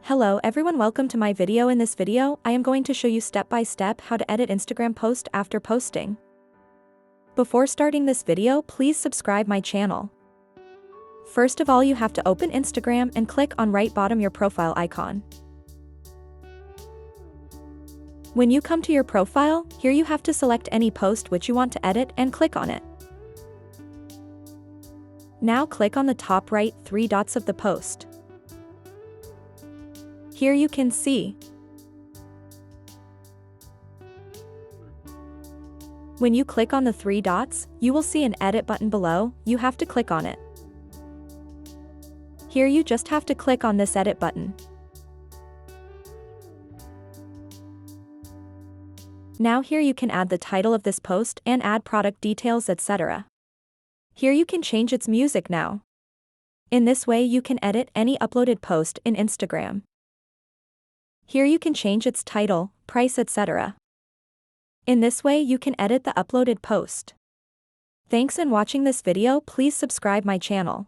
Hello everyone, welcome to my video. In this video, I am going to show you step by step how to edit Instagram post after posting. Before starting this video, please subscribe my channel. First of all, you have to open Instagram and click on right bottom your profile icon. When you come to your profile, here you have to select any post which you want to edit and click on it. Now click on the top right 3 dots of the post. Here you can see. When you click on the 3 dots, you will see an edit button below. You have to click on it. Here you just have to click on this edit button. Now here you can add the title of this post and add product details, etc. Here you can change its music now. In this way you can edit any uploaded post in Instagram. Here you can change its title, price, etc. In this way you can edit the uploaded post. Thanks for watching this video. Please subscribe my channel.